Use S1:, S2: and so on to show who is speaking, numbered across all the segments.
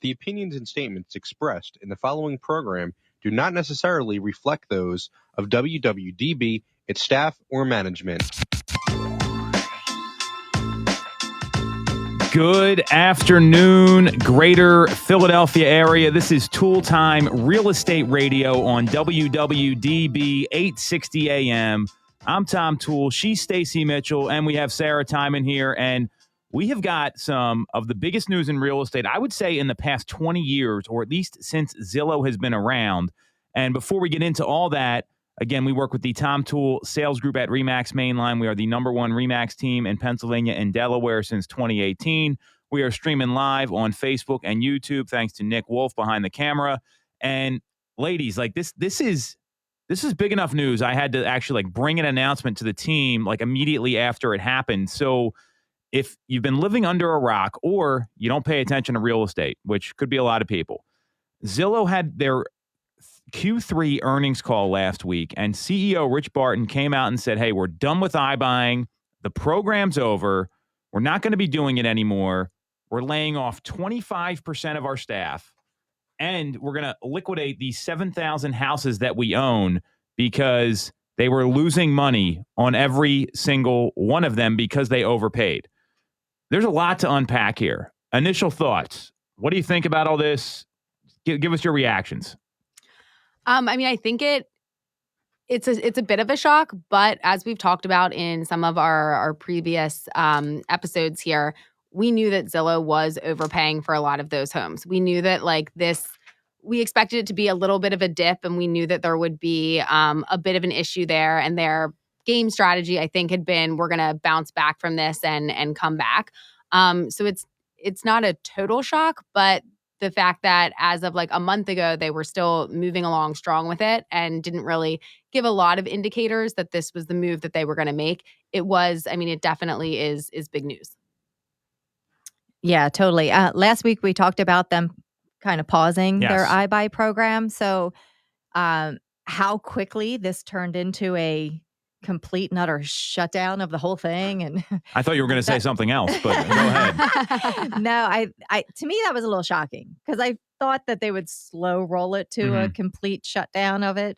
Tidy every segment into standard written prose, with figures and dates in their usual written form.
S1: The opinions and statements expressed in the following program do not necessarily reflect those of WWDB, its staff, or management.
S2: Good afternoon, Greater Philadelphia area. This is Toole Time Real Estate Radio on WWDB 860 AM. I'm Tom Toole. She's Stacey Mitchell, and we have Sarah Tymon here. And we have got some of the biggest news in real estate, I would say, in the past 20 years, or at least since Zillow has been around. And before we get into all that, again, we work with the Tom Toole Sales Group at RE/MAX Mainline. We are the number one RE/MAX team in Pennsylvania and Delaware since 2018. We are streaming live on Facebook and YouTube, thanks to Nick Wolf behind the camera. And ladies, like this is big enough news. I had to actually bring an announcement to the team immediately after it happened. So if you've been living under a rock or you don't pay attention to real estate, which could be a lot of people, Zillow had their Q3 earnings call last week, and CEO Rich Barton came out and said, hey, we're done with iBuying. The program's over. We're not going to be doing it anymore. We're laying off 25% of our staff, and we're going to liquidate these 7,000 houses that we own because they were losing money on every single one of them because they overpaid. There's a lot to unpack here. Initial thoughts. What do you think about all this? Give us your reactions.
S3: I think it's a bit of a shock, but as we've talked about in some of our previous episodes here, we knew that Zillow was overpaying for a lot of those homes. We knew that we expected it to be a little bit of a dip, and we knew that there would be a bit of an issue there. And their game strategy, I think, had been, we're going to bounce back from this and come back. So it's not a total shock, but the fact that as of a month ago, they were still moving along strong with it and didn't really give a lot of indicators that this was the move that they were going to make. It definitely is big news.
S4: Yeah, totally. Last week, we talked about them kind of pausing their iBuy program. So how quickly this turned into a complete and utter shutdown of the whole thing. And
S2: I thought you were going to say something else, but go ahead.
S4: No, I to me, that was a little shocking because I thought that they would slow roll it to a complete shutdown of it.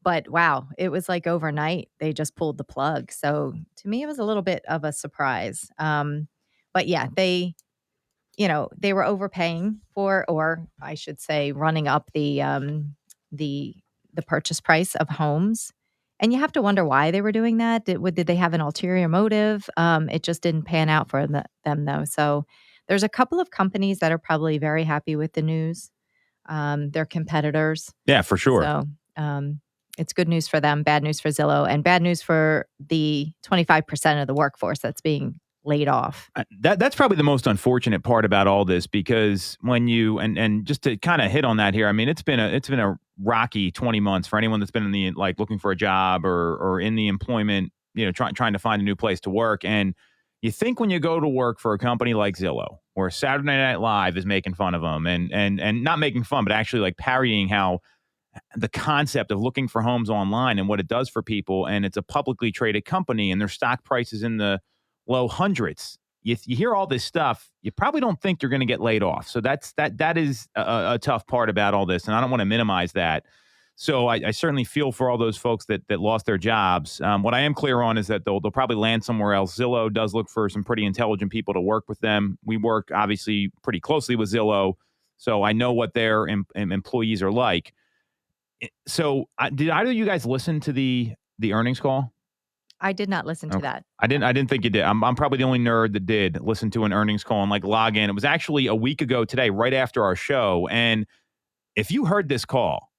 S4: But wow, it was overnight. They just pulled the plug. So to me, it was a little bit of a surprise. But yeah, they were overpaying for, or I should say, running up the purchase price of homes. And you have to wonder why they were doing that. Did they have an ulterior motive? It just didn't pan out for them, though. So there's a couple of companies that are probably very happy with the news. They're competitors.
S2: Yeah, for sure.
S4: So it's good news for them, bad news for Zillow, and bad news for the 25% of the workforce that's being laid off.
S2: That's probably the most unfortunate part about all this, because when you and just to kind of hit on that here, it's been a rocky 20 months for anyone that's been in the looking for a job or in the employment, trying to find a new place to work. And you think when you go to work for a company like Zillow, where Saturday Night Live is making fun of them and not making fun, but actually parodying how the concept of looking for homes online and what it does for people, and it's a publicly traded company and their stock price is in the low hundreds. You hear all this stuff, you probably don't think you're going to get laid off. So that is a tough part about all this, and I don't want to minimize that. So I certainly feel for all those folks that lost their jobs. What I am clear on is that they'll probably land somewhere else. Zillow does look for some pretty intelligent people to work with them. We work obviously pretty closely with Zillow, so I know what their employees are like. So did either of you guys listen to the earnings call?
S4: I did not listen to that.
S2: I didn't think you did. I'm probably the only nerd that did listen to an earnings call and log in. It was actually a week ago today, right after our show. And if you heard this call,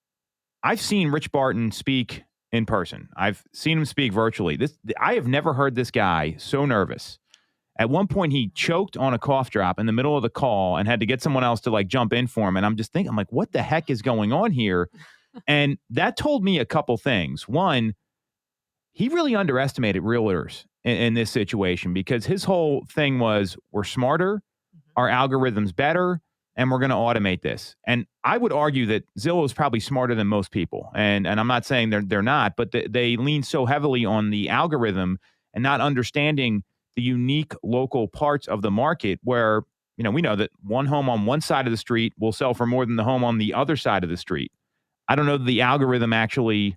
S2: I've seen Rich Barton speak in person. I've seen him speak virtually. I have never heard this guy so nervous. At one point, he choked on a cough drop in the middle of the call and had to get someone else to jump in for him. And I'm just thinking, what the heck is going on here? And that told me a couple things. One, he really underestimated realtors in this situation, because his whole thing was, we're smarter, our algorithm's better, and we're going to automate this. And I would argue that Zillow is probably smarter than most people. And I'm not saying they're not, but they lean so heavily on the algorithm and not understanding the unique local parts of the market where we know that one home on one side of the street will sell for more than the home on the other side of the street. I don't know that the algorithm actually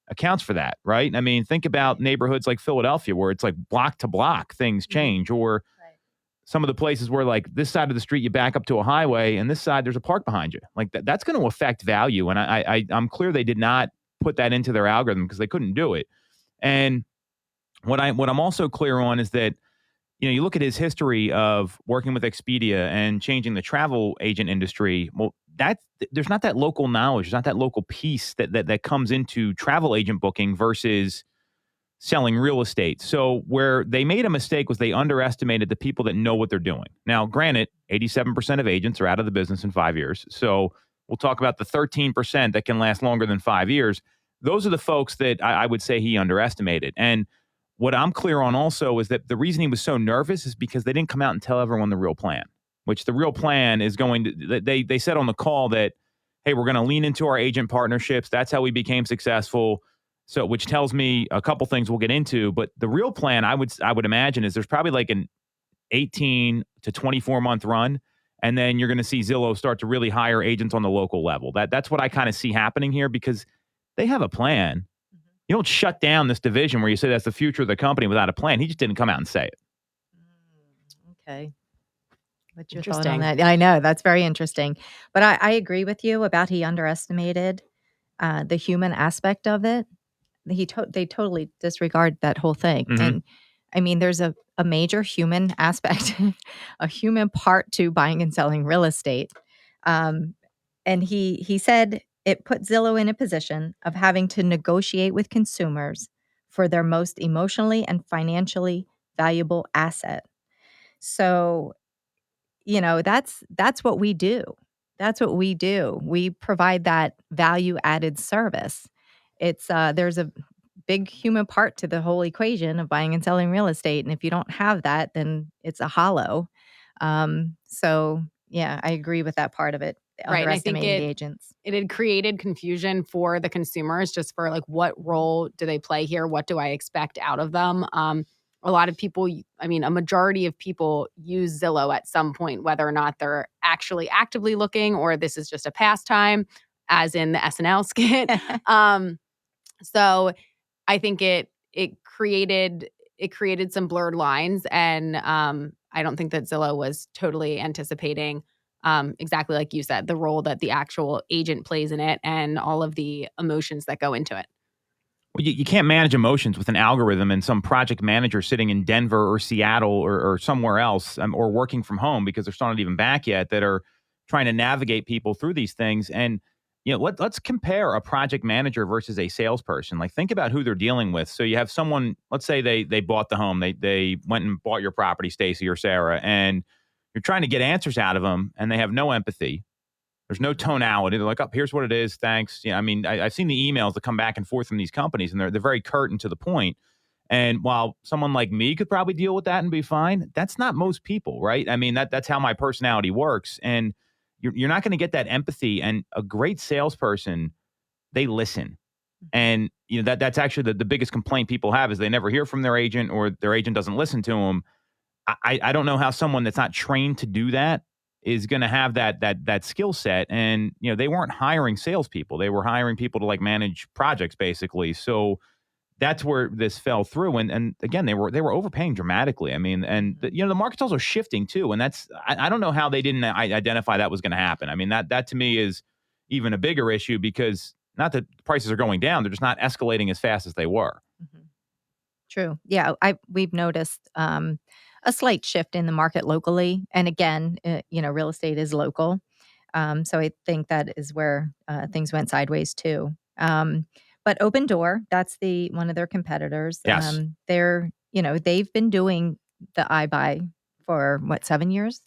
S2: accounts for that, right? I mean, think about neighborhoods like Philadelphia where it's like block to block things change, or some of the places where like this side of the street you back up to a highway and this side there's a park behind you. Like that's going to affect value. And I'm clear they did not put that into their algorithm because they couldn't do it. And what I'm also clear on is that, you look at his history of working with Expedia and changing the travel agent industry. Well, there's not that local knowledge, there's not that local piece that comes into travel agent booking versus selling real estate. So where they made a mistake was they underestimated the people that know what they're doing. Now, granted, 87% of agents are out of the business in 5 years. So we'll talk about the 13% that can last longer than 5 years. Those are the folks that I would say he underestimated. And what I'm clear on also is that the reason he was so nervous is because they didn't come out and tell everyone the real plan, which the real plan is going to, they said on the call that, hey, we're going to lean into our agent partnerships. That's how we became successful. So, which tells me a couple things we'll get into, but the real plan I would imagine is there's probably like an 18 to 24 month run, and then you're going to see Zillow start to really hire agents on the local level. That's what I kind of see happening here because they have a plan. You don't shut down this division where you say that's the future of the company without a plan. He just didn't come out and say it.
S4: Okay. What's your thought on that? I know that's very interesting, but I agree with you about he underestimated the human aspect of it. They totally disregard that whole thing.
S2: Mhm.
S4: And I mean, there's a major human aspect, a human part to buying and selling real estate. And he said it put Zillow in a position of having to negotiate with consumers for their most emotionally and financially valuable asset. So, that's what we do. That's what we do. We provide that value added service. It's there's a big human part to the whole equation of buying and selling real estate, and if you don't have that, then it's a hollow. So yeah, I agree with that part of it.
S3: Right, and I think
S4: Underestimating the agents.
S3: it had created confusion for the consumers just for like what role do they play here? What do I expect out of them? A lot of people, I mean, a majority of people use Zillow at some point, whether or not they're actually actively looking or this is just a pastime, as in the SNL skit. So I think it created some blurred lines, and I don't think that Zillow was totally anticipating exactly like you said, the role that the actual agent plays in it and all of the emotions that go into it.
S2: Well, you can't manage emotions with an algorithm and some project manager sitting in Denver or Seattle or somewhere else or working from home because they're still not even back yet that are trying to navigate people through these things. And, let's compare a project manager versus a salesperson. Like think about who they're dealing with. So you have someone, let's say they bought the home. They went and bought your property, Stacey or Sarah, and you're trying to get answers out of them and they have no empathy. There's no tonality. They're like, oh, here's what it is. Thanks. I mean, I've seen the emails that come back and forth from these companies, and they're very curt and to the point. And while someone like me could probably deal with that and be fine, that's not most people, right? I mean, that's how my personality works. And you're not going to get that empathy. And a great salesperson, they listen. And that's actually the biggest complaint people have is they never hear from their agent or their agent doesn't listen to them. I don't know how someone that's not trained to do that is going to have that skill set. And, they weren't hiring salespeople. They were hiring people to like manage projects basically. So that's where this fell through. And again, they were overpaying dramatically. I mean, and the market's also shifting too. And that's, I don't know how they didn't identify that was going to happen. I mean, that to me is even a bigger issue because not that prices are going down. They're just not escalating as fast as they were.
S4: Mm-hmm. True. Yeah. We've noticed, a slight shift in the market locally. And again, real estate is local. So I think that is where things went sideways too. But Open Door, that's one of their competitors.
S2: Yes.
S4: They've been doing the iBuy for 7 years?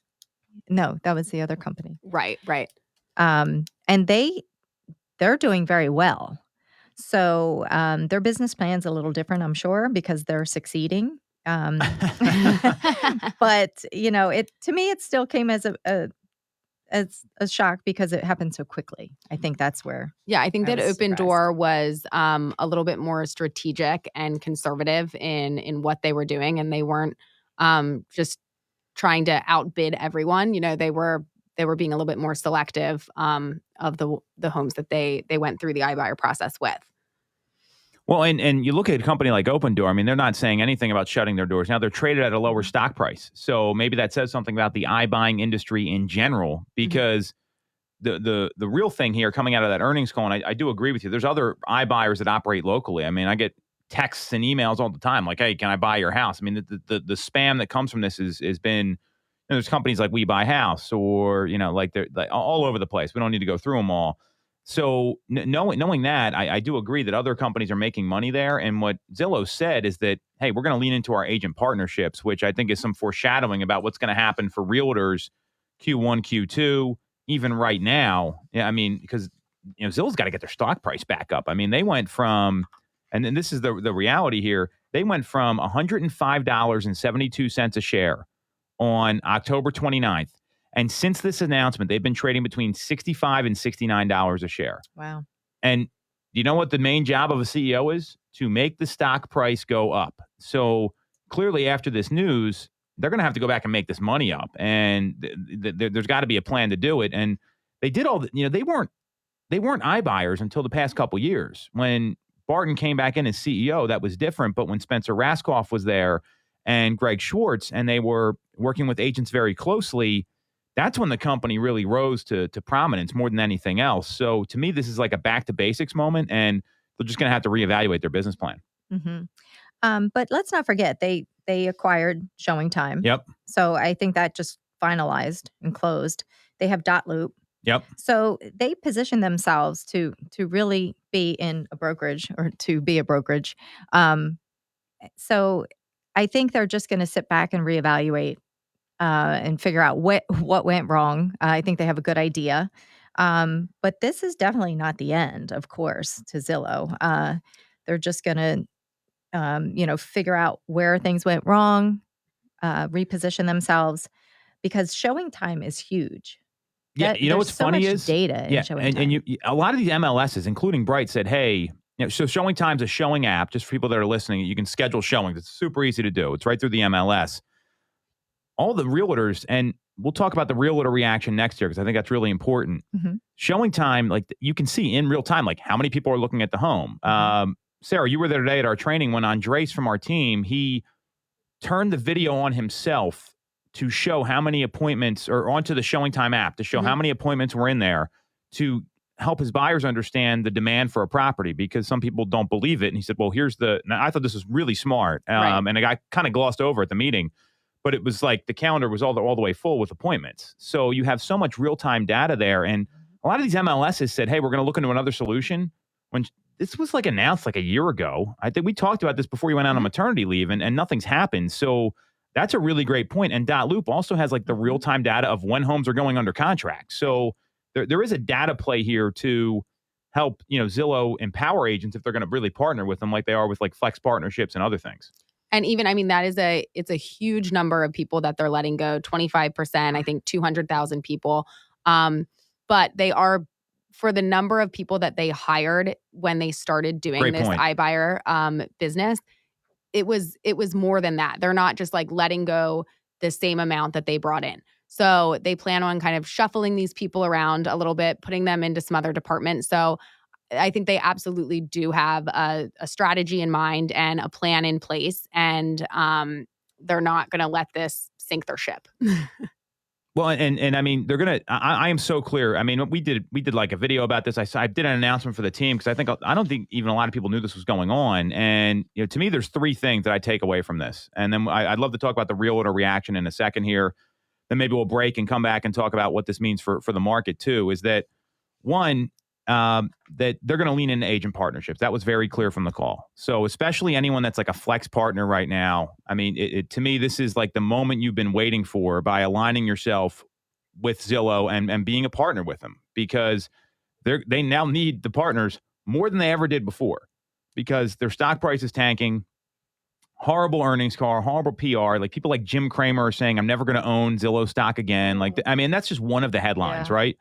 S4: No, that was the other company.
S3: Right.
S4: And they're doing very well. So their business plan's a little different, I'm sure, because they're succeeding. But to me, it still came as a shock because it happened so quickly. I think that's where.
S3: Yeah, I think that Open
S4: surprised.
S3: Door was a little bit more strategic and conservative in what they were doing, and they weren't just trying to outbid everyone. They were being a little bit more selective of the homes that they went through the iBuyer process with.
S2: Well, and you look at a company like Opendoor. I mean, they're not saying anything about shutting their doors. Now they're traded at a lower stock price. So maybe that says something about the iBuying industry in general, because the real thing here coming out of that earnings call, and I do agree with you, there's other iBuyers that operate locally. I mean, I get texts and emails all the time like, hey, can I buy your house? I mean, the spam that comes from this has been, there's companies like We Buy House, or, like they're like all over the place. We don't need to go through them all. So knowing that, I do agree that other companies are making money there. And what Zillow said is that, hey, we're going to lean into our agent partnerships, which I think is some foreshadowing about what's going to happen for realtors Q1, Q2, even right now. Yeah, I mean, because Zillow's got to get their stock price back up. I mean, they went from, and then this is the reality here, they went from $105.72 a share on October 29th. And since this announcement, they've been trading between $65 and $69 a share.
S4: Wow.
S2: And you know what the main job of a CEO is? To make the stock price go up. So clearly after this news, they're going to have to go back and make this money up. And there's got to be a plan to do it. And they did all they weren't iBuyers until the past couple years. When Barton came back in as CEO, that was different. But when Spencer Raskoff was there and Greg Schwartz, and they were working with agents very closely, that's when the company really rose to prominence more than anything else. So to me, this is like a back to basics moment, and they're just going to have to reevaluate their business plan.
S4: Mm-hmm. But let's not forget, they acquired Showing Time.
S2: Yep.
S4: So I think that just finalized and closed. They have Dotloop.
S2: Yep.
S4: So they position themselves to really be in a brokerage, or to be a brokerage. So I think they're just going to sit back and reevaluate and figure out what went wrong. I think they have a good idea. But this is definitely not the end, of course, to Zillow. They're just going to, figure out where things went wrong, reposition themselves, because Showing Time is huge.
S2: Yeah, what's
S4: so
S2: funny
S4: much
S2: is
S4: data in Showing Time.
S2: And a lot of these MLSs, including Bright, said, hey, so Showing Time's a showing app. Just for people that are listening, you can schedule showings. It's super easy to do. It's right through the MLS. All the realtors, and we'll talk about the realtor reaction next year because I think that's really important.
S4: Mm-hmm.
S2: Showing Time, like you can see in real time, like how many people are looking at the home.
S4: Mm-hmm.
S2: Sarah, you were there today at our training when Andres from our team, he turned the video on himself to show how many appointments, or onto the Showing Time app to show how many appointments were in there, to help his buyers understand the demand for a property, because some people don't believe it. And he said, well, I thought this was really smart. And I got kind of glossed over at the meeting. But it was like the calendar was all the way full with appointments. So you have so much real-time data there. And a lot of these MLSs said, hey, we're going to look into another solution. When this was like announced like a year ago. I think we talked about this before you went out on maternity leave, and nothing's happened. So that's a really great point. And Dotloop also has like the real-time data of when homes are going under contract. So there is a data play here to help, Zillow empower agents if they're going to really partner with them like they are with like flex partnerships and other things.
S3: And even, it's a huge number of people that they're letting go, 25%, I think 200,000 people. But they are, for the number of people that they hired when they started doing iBuyer business, it was more than that. They're not just like letting go the same amount that they brought in. So they plan on kind of shuffling these people around a little bit, putting them into some other departments. So I think they absolutely do have a strategy in mind and a plan in place, and they're not going to let this sink their ship.
S2: Well, and I mean, they're going to, I am so clear. I mean, we did like a video about this. I did an announcement for the team because I don't think even a lot of people knew this was going on. And, to me, there's three things that I take away from this. And then I'd love to talk about the realtor reaction in a second here. Then maybe we'll break and come back and talk about what this means for the market too, is that one, that they're going to lean into agent partnerships. That was very clear from the call. So especially anyone that's like a flex partner right now, I mean, to me, this is like the moment you've been waiting for by aligning yourself with Zillow and being a partner with them, because they now need the partners more than they ever did before, because their stock price is tanking, horrible earnings call, horrible PR. Like people like Jim Cramer are saying, I'm never going to own Zillow stock again. Like, I mean, that's just one of the headlines, right?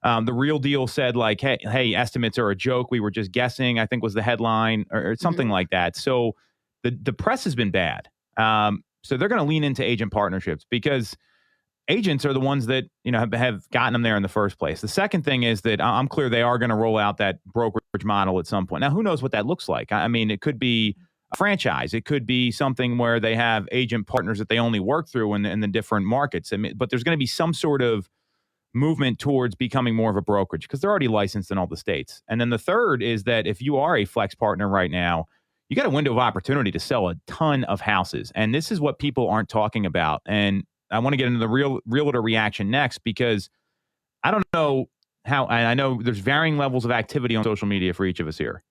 S2: The Real Deal said like, hey, estimates are a joke. We were just guessing, I think was the headline, or something like that. So the press has been bad. So they're going to lean into agent partnerships because agents are the ones that, have gotten them there in the first place. The second thing is that I'm clear they are going to roll out that brokerage model at some point. Now, who knows what that looks like? I mean, it could be a franchise. It could be something where they have agent partners that they only work through in the different markets. I mean, but there's going to be some sort of movement towards becoming more of a brokerage because they're already licensed in all the states. And then the third is that if you are a flex partner right now, you got a window of opportunity to sell a ton of houses. And this is what people aren't talking about. And I want to get into the realtor reaction next because I don't know how, and I know there's varying levels of activity on social media for each of us here.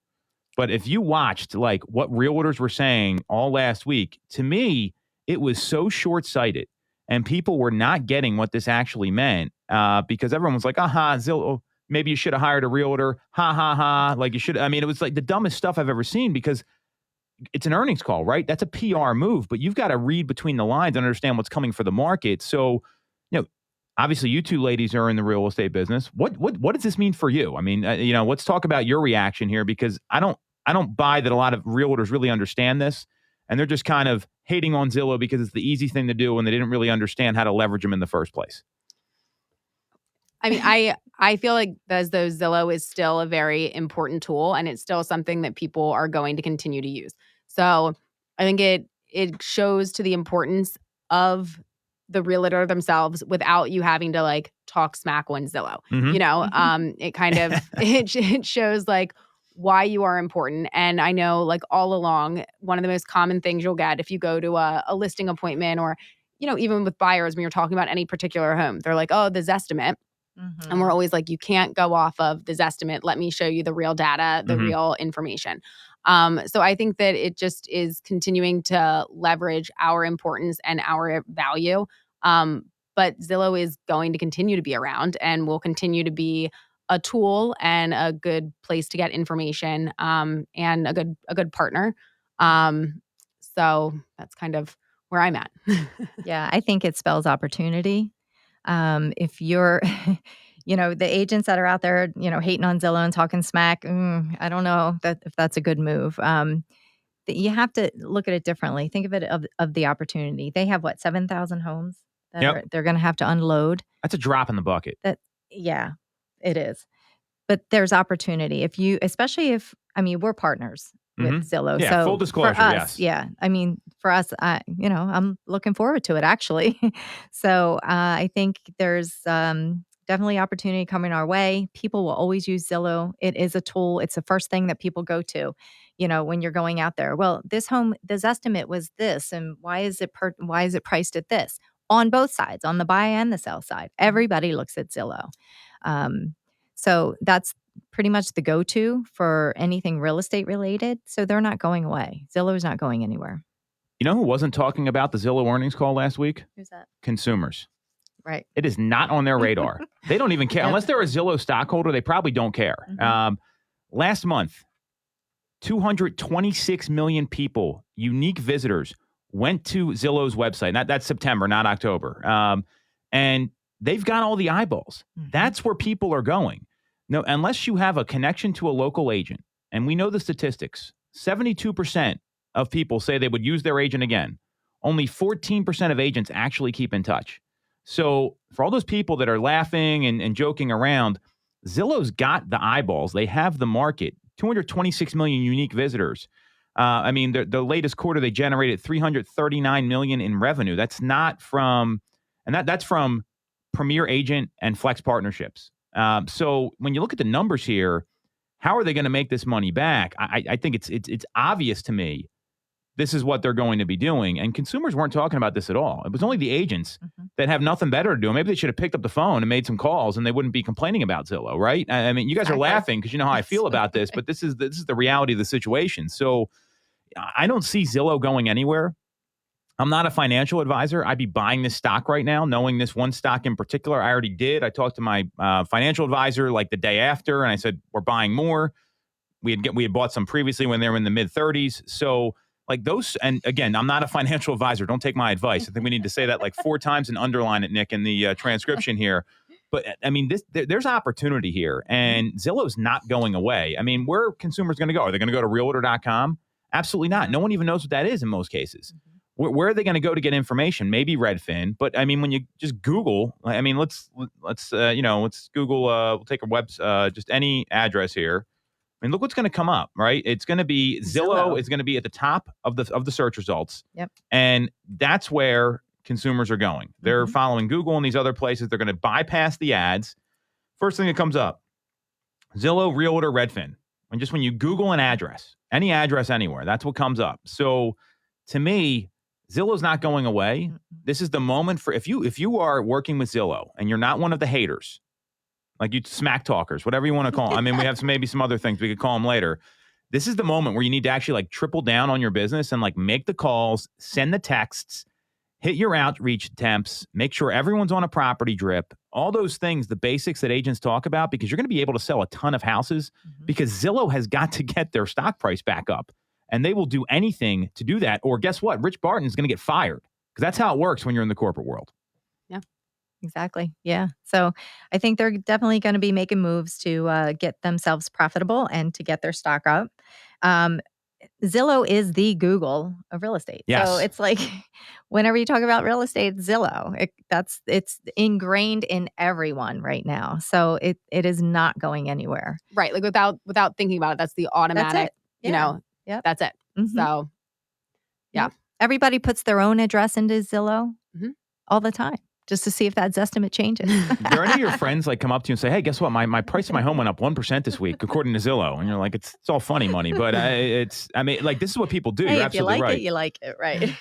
S2: But if you watched like what realtors were saying all last week, to me, it was so short-sighted and people were not getting what this actually meant because everyone was like, Zillow, maybe you should have hired a realtor. Ha, ha, ha. Like you should. I mean, it was like the dumbest stuff I've ever seen because it's an earnings call, right? That's a PR move, but you've got to read between the lines and understand what's coming for the market. So, obviously you two ladies are in the real estate business. What does this mean for you? I mean, let's talk about your reaction here because I don't buy that a lot of realtors really understand this and they're just kind of hating on Zillow because it's the easy thing to do and they didn't really understand how to leverage them in the first place.
S3: I mean, I feel like as though Zillow is still a very important tool and it's still something that people are going to continue to use. So I think it shows to the importance of the realtor themselves without you having to like talk smack on Zillow.
S2: Mm-hmm.
S3: It kind of it shows like why you are important. And I know like all along, one of the most common things you'll get if you go to a listing appointment or, even with buyers when you're talking about any particular home, they're like, oh, the Zestimate. Mm-hmm. And we're always like, you can't go off of the Zestimate. Let me show you the real data, the real information. So I think that it just is continuing to leverage our importance and our value. But Zillow is going to continue to be around and will continue to be a tool and a good place to get information and a good partner. So that's kind of where I'm at.
S4: Yeah, I think it spells opportunity. If you're, the agents that are out there, hating on Zillow and talking smack, I don't know if that's a good move. You have to look at it differently. Think of it of the opportunity. They have 7,000 homes that they're going to have to unload.
S2: That's a drop in the bucket.
S4: Yeah, it is. But there's opportunity especially if we're partners with Zillow.
S2: Yeah,
S4: so
S2: full disclosure,
S4: for us,
S2: yes.
S4: Yeah. For us, I'm looking forward to it actually. So I think there's definitely opportunity coming our way. People will always use Zillow. It is a tool. It's the first thing that people go to, when you're going out there. Well, this estimate was this, and why is it priced at this? On both sides, on the buy and the sell side, everybody looks at Zillow. So that's pretty much the go-to for anything real estate related. So they're not going away. Zillow is not going anywhere.
S2: You know who wasn't talking about the Zillow earnings call last week?
S4: Who's that?
S2: Consumers.
S4: Right.
S2: It is not on their radar. They don't even care. Unless they're a Zillow stockholder, they probably don't care. Mm-hmm. Last month, 226 million people, unique visitors, went to Zillow's website. That's September, not October. And they've got all the eyeballs. Mm-hmm. That's where people are going. No, unless you have a connection to a local agent, and we know the statistics, 72% of people say they would use their agent again. Only 14% of agents actually keep in touch. So for all those people that are laughing and joking around, Zillow's got the eyeballs. They have the market. 226 million unique visitors. The latest quarter, they generated $339 million in revenue. That's not from, that's from Premier Agent and Flex partnerships. So when you look at the numbers here, how are they going to make this money back? I think it's obvious to me this is what they're going to be doing. And consumers weren't talking about this at all. It was only the agents that have nothing better to do. Maybe they should have picked up the phone and made some calls and they wouldn't be complaining about Zillow, right? I mean, you guys are laughing because you know how I feel about this, but this is the reality of the situation. So I don't see Zillow going anywhere. I'm not a financial advisor. I'd be buying this stock right now, knowing this one stock in particular. I already did. I talked to my financial advisor like the day after, and I said, we're buying more. We had bought some previously when they were in the mid-30s. So like those, and again, I'm not a financial advisor. Don't take my advice. I think we need to say that like 4 times and underline it, Nick, in the transcription here. But I mean, there's opportunity here, and Zillow's not going away. I mean, where are consumers going to go? Are they going to go to realtor.com? Absolutely not. No one even knows what that is in most cases. where are they going to go to get information? Maybe Redfin, but I mean, when you just Google, I mean, let's Google. We'll take a just any address here. I mean, look what's going to come up, right? It's going to be Zillow is going to be at the top of the search results.
S4: Yep.
S2: And that's where consumers are going. They're following Google and these other places. They're going to bypass the ads. First thing that comes up, Zillow, Realtor, Redfin. And just when you Google an address, any address anywhere, that's what comes up. So to me, Zillow's not going away. This is the moment for if you are working with Zillow and you're not one of the haters, like you smack talkers, whatever you want to call them. I mean, we have maybe some other things we could call them later. This is the moment where you need to actually like triple down on your business and like make the calls, send the texts, hit your outreach attempts, make sure everyone's on a property drip, all those things, the basics that agents talk about, because you're going to be able to sell a ton of houses because Zillow has got to get their stock price back up. And they will do anything to do that. Or guess what? Rich Barton's going to get fired because that's how it works when you're in the corporate world.
S4: Exactly. Yeah. So I think they're definitely going to be making moves to get themselves profitable and to get their stock up. Zillow is the Google of real estate.
S2: Yes.
S4: So it's like whenever you talk about real estate, Zillow, it's ingrained in everyone right now. So it is not going anywhere.
S3: Right. Like without thinking about it, that's the automatic, that's it. So yeah.
S4: Everybody puts their own address into Zillow all the time, just to see if that estimate changes.
S2: Do any of your friends like come up to you and say, hey, guess what? My price of my home went up 1% this week, according to Zillow. And you're like, it's all funny money. But this is what people do.
S4: Hey,
S2: you're
S4: if you
S2: absolutely
S4: like
S2: right.
S4: it, you like it, right?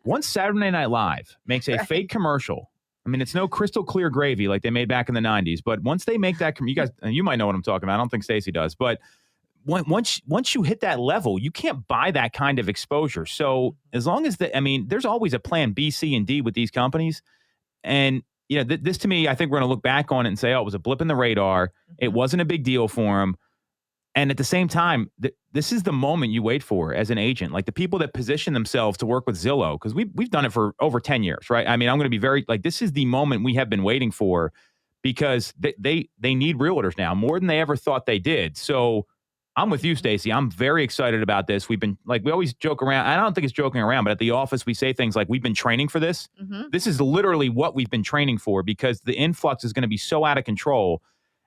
S2: Once Saturday Night Live makes a fake commercial, I mean, it's no crystal clear gravy like they made back in the 90s. But once they make that, you guys, and you might know what I'm talking about. I don't think Stacey does. But once you hit that level, you can't buy that kind of exposure. So as long as there's always a plan B, C, and D with these companies. And this to me, I think we're going to look back on it and say, oh, it was a blip in the radar. It wasn't a big deal for them. And at the same time, this is the moment you wait for as an agent, like the people that position themselves to work with Zillow, because we've done it for over 10 years, right? I mean, I'm going to be very this is the moment we have been waiting for because they need realtors now more than they ever thought they did. So I'm with you, Stacey. I'm very excited about this. We've been we always joke around. I don't think it's joking around, but at the office, we say things like we've been training for this. This is literally what we've been training for because the influx is going to be so out of control.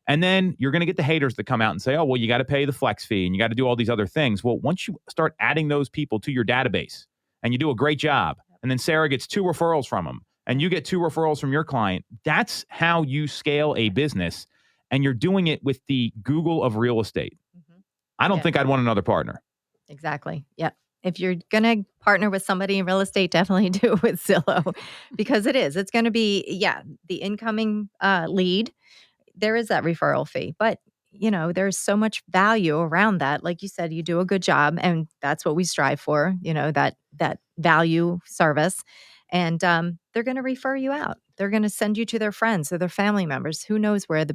S2: And then you're going to get the haters that come out and say, oh, well, you got to pay the flex fee and you got to do all these other things. Well, once you start adding those people to your database and you do a great job, and then Sarah gets 2 referrals from them and you get 2 referrals from your client, that's how you scale a business. And you're doing it with the Google of real estate. I don't think I'd want another partner.
S4: Exactly. Yeah. If you're going to partner with somebody in real estate, definitely do it with Zillow because it's going to be, the incoming lead. There is that referral fee, but there's so much value around that. Like you said, you do a good job and that's what we strive for, that value service. And they're going to refer you out. They're going to send you to their friends or their family members. Who knows where it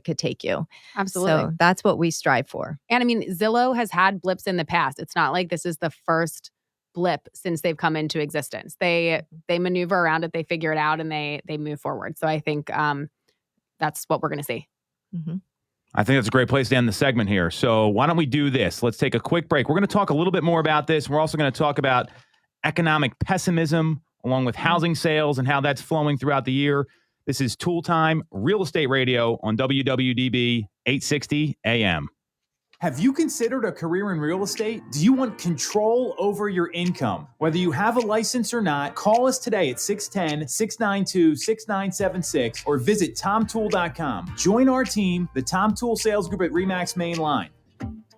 S4: could take you.
S3: Absolutely.
S4: So that's what we strive for.
S3: And I mean, Zillow has had blips in the past. It's not like this is the first blip since they've come into existence. They maneuver around it, they figure it out, and they move forward. So I think that's what we're going to see.
S2: I think that's a great place to end the segment here. So why don't we do this? Let's take a quick break. We're going to talk a little bit more about this. We're also going to talk about economic pessimism along with housing sales and how that's flowing throughout the year. This is Toole Time, Real Estate Radio on WWDB 860 AM. Have you considered a career in real estate? Do you want control over your income? Whether you have a license or not, call us today at 610-692-6976 or visit TomToole.com. Join our team, the Tom Toole Sales Group at RE/MAX Main Line.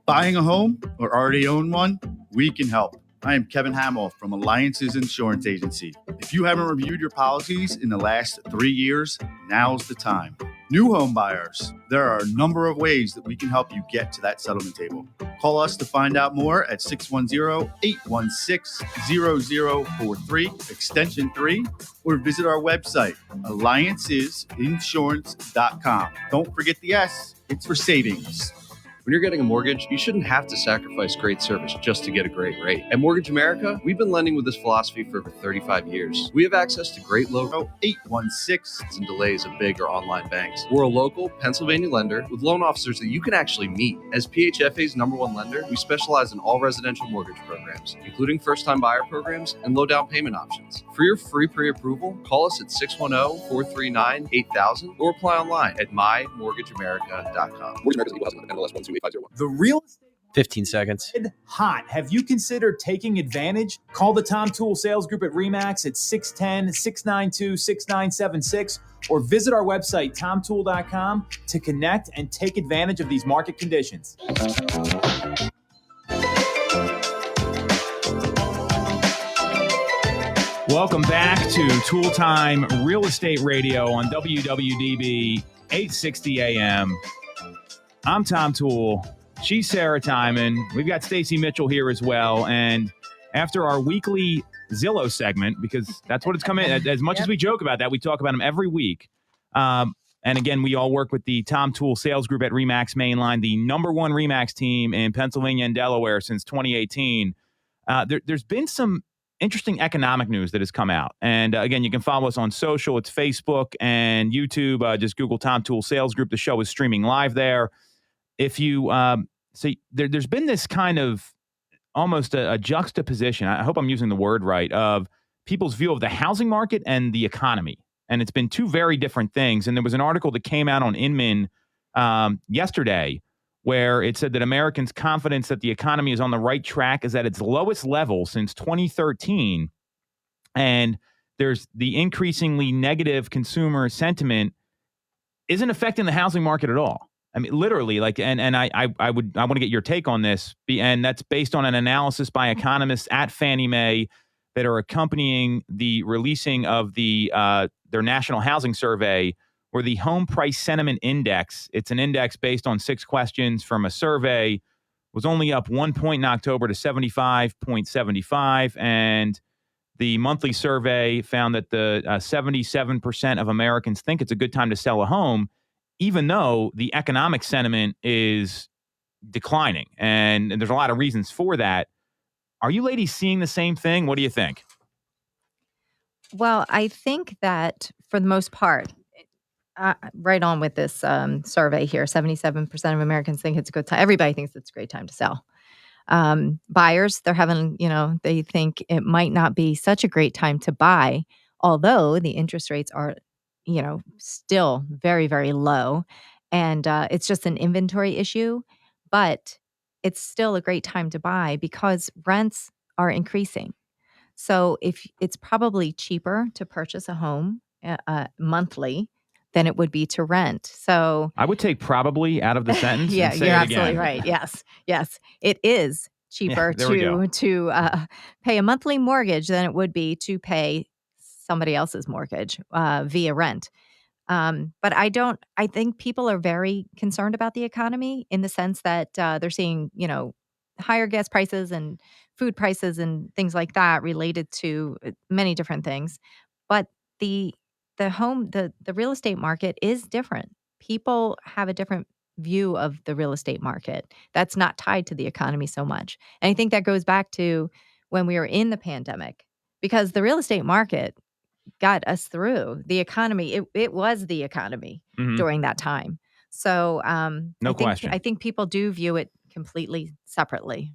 S5: Buying a home or already own one? We can help. I am Kevin Hamill from Alliance's Insurance Agency. If you haven't reviewed your policies in the last 3 years, now's the time. New home buyers, there are a number of ways that we can help you get to that settlement table. Call us to find out more at 610-816-0043, extension 3, or visit our website, alliancesinsurance.com. Don't forget the S, it's for savings.
S6: When you're getting a mortgage, you shouldn't have to sacrifice great service just to get a great rate. At Mortgage America, we've been lending with this philosophy for over 35 years. We have access to great low 816 and delays of big or online banks. We're a local Pennsylvania lender with loan officers that you can actually meet. As PHFA's #1 lender, we specialize in all residential mortgage programs, including first-time buyer programs and low down payment options. For your free pre-approval, call us at 610-439-8000 or apply online at mymortgageamerica.com. Mortgage America's equal housing lender, MLS 12850.
S2: The real estate
S7: 15 seconds.
S2: hot. Have you considered taking advantage? Call the Tom Toole Sales Group at RE/MAX at 610-692-6976 or visit our website, tomtoole.com, to connect and take advantage of these market conditions. Welcome back to Toole Time Real Estate Radio on WWDB 860 AM. I'm Tom Toole. She's Sarah Tymon. We've got Stacey Mitchell here as well. And after our weekly Zillow segment, because that's what it's come in, as much as we joke about that, we talk about them every week. And again, we all work with the Tom Toole Sales Group at RE/MAX Mainline, the #1 RE/MAX team in Pennsylvania and Delaware since 2018. There's been some interesting economic news that has come out. And again, you can follow us on social. It's Facebook and YouTube. Just Google Tom Toole Sales Group. The show is streaming live there. If you there's been this kind of almost a juxtaposition, I hope I'm using the word right, of people's view of the housing market and the economy. And it's been two very different things. And there was an article that came out on Inman yesterday where it said that Americans' confidence that the economy is on the right track is at its lowest level since 2013. And there's the increasingly negative consumer sentiment isn't affecting the housing market at all. I mean, literally, like, and I want to get your take on this, and that's based on an analysis by economists at Fannie Mae that are accompanying the releasing of their national housing survey, where the Home Price Sentiment Index, it's an index based on 6 questions from a survey, was only up 1 point in October to 75.75, and the monthly survey found that the 77% of Americans think it's a good time to sell a home, even though the economic sentiment is declining. And there's a lot of reasons for that. Are you ladies seeing the same thing? What do you think?
S4: Well, I think that for the most part, right on with this survey here, 77% of Americans think it's a good time. Everybody thinks it's a great time to sell. Buyers, they're having, they think it might not be such a great time to buy, although the interest rates are, still very, very low. And it's just an inventory issue, but it's still a great time to buy because rents are increasing. So if it's probably cheaper to purchase a home monthly than it would be to rent. So
S2: I would take probably out of the sentence.
S4: yeah,
S2: and say
S4: you're
S2: it
S4: absolutely
S2: again.
S4: right. Yes, it is cheaper to pay a monthly mortgage than it would be to pay somebody else's mortgage via rent. But I think people are very concerned about the economy in the sense that they're seeing, higher gas prices and food prices and things like that related to many different things. But the real estate market is different. People have a different view of the real estate market that's not tied to the economy so much. And I think that goes back to when we were in the pandemic, because the real estate market got us through the economy. It was the economy during that time. So
S2: question.
S4: I think people do view it completely separately.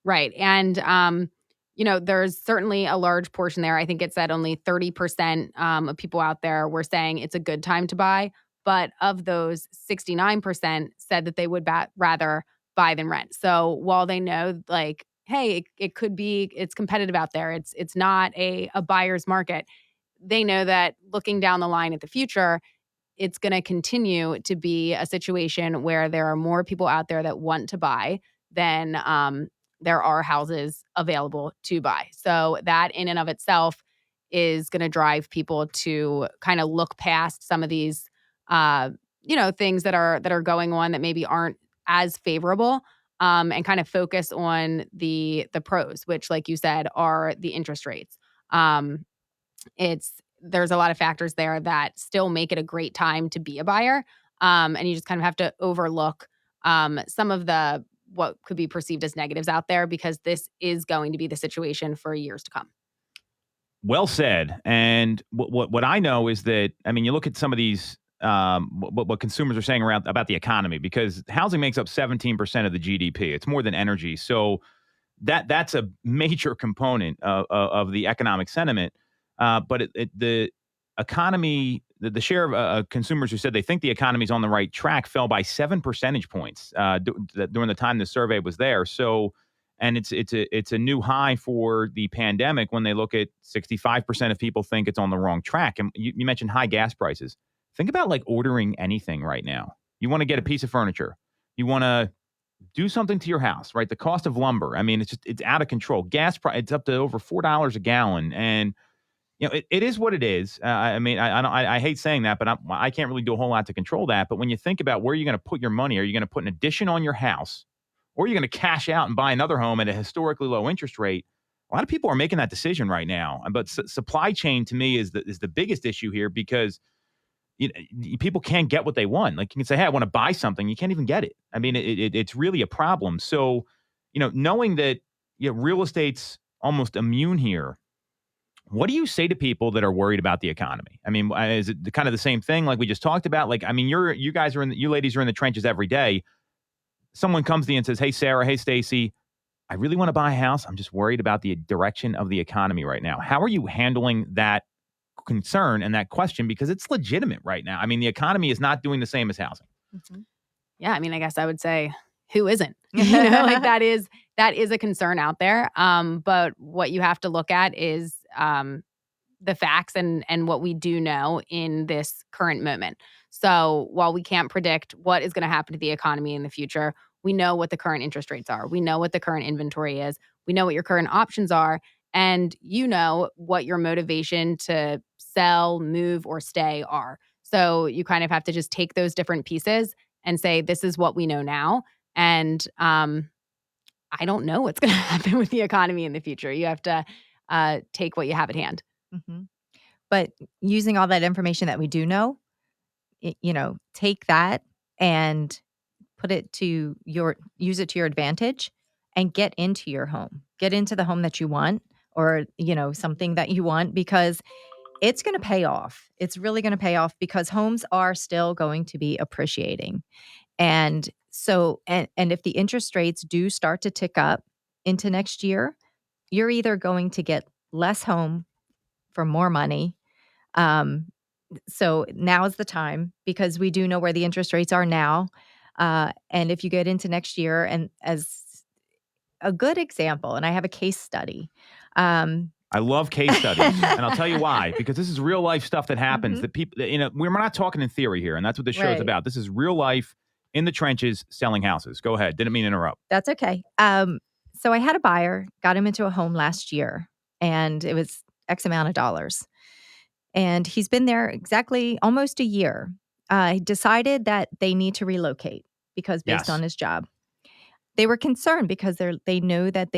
S3: Right. And, there's certainly a large portion there. I think it's that only 30% of people out there were saying it's a good time to buy. But of those, 69% said that they would rather buy than rent. So while they know, like, hey, it could be, it's competitive out there. It's not a buyer's market. They know that looking down the line at the future, it's going to continue to be a situation where there are more people out there that want to buy than there are houses available to buy. So that in and of itself is going to drive people to kind of look past some of these, things that are going on that maybe aren't as favorable, and kind of focus on the pros, which, like you said, are the interest rates. There's a lot of factors there that still make it a great time to be a buyer. And you just kind of have to overlook some of the what could be perceived as negatives out there, because this is going to be the situation for years to come.
S2: Well said. And what I know is that, I mean, you look at some of these, what consumers are saying around about the economy, because housing makes up 17% of the GDP. It's more than energy. So that's a major component of the economic sentiment. But the economy, the share of consumers who said they think the economy is on the right track fell by 7 percentage points during the time the survey was there. So, and it's a new high for the pandemic when they look at 65% of people think it's on the wrong track. And you mentioned high gas prices. Think about like ordering anything right now. You want to get a piece of furniture. You want to do something to your house, right? The cost of lumber. I mean, it's out of control. Gas price, it's up to over $4 a gallon. And, you know, it is what it is. I mean, I hate saying that, but I can't really do a whole lot to control that. But when you think about where you're going to put your money, are you going to put an addition on your house, or are you going to cash out and buy another home at a historically low interest rate? A lot of people are making that decision right now. But supply chain to me is the biggest issue here, because people can't get what they want. Like, you can say, hey, I want to buy something. You can't even get it. I mean, it's really a problem. So, knowing that real estate's almost immune here, what do you say to people that are worried about the economy? I mean, is it kind of the same thing like we just talked about? Like, I mean, you ladies are in the trenches every day. Someone comes to you and says, hey, Sarah, hey, Stacey, I really want to buy a house. I'm just worried about the direction of the economy right now. How are you handling that concern and that question? Because it's legitimate right now. I mean, the economy is not doing the same as housing.
S3: Mm-hmm. Yeah, I mean, I guess I would say, who isn't? Like that is a concern out there. But what you have to look at is the facts and what we do know in this current moment. So while we can't predict what is going to happen to the economy in the future, we know what the current interest rates are. We know what the current inventory is. We know what your current options are. And you know what your motivation to sell, move, or stay are. So you kind of have to just take those different pieces and say, this is what we know now. And I don't know what's going to happen with the economy in the future. You have to take what you have at hand.
S4: Mm-hmm. But using all that information that we do know, take that and use it to your advantage and get into your home. Get into the home that you want, or, something that you want, because it's going to pay off. It's really going to pay off, because homes are still going to be appreciating. And so, and if the interest rates do start to tick up into next year, you're either going to get less home for more money. So now is the time, because we do know where the interest rates are now. And if you get into next year, and as a good example, and I have a case study.
S2: I love case studies, and I'll tell you why. Because this is real life stuff that happens. That people, we're not talking in theory here, and that's what this show is about. This is real life in the trenches, selling houses. Go ahead. Didn't mean to interrupt.
S4: That's okay. So I had a buyer, got him into a home last year, and it was X amount of dollars. And he's been there exactly almost a year. He decided that they need to relocate, because based on his job. They were concerned because they know that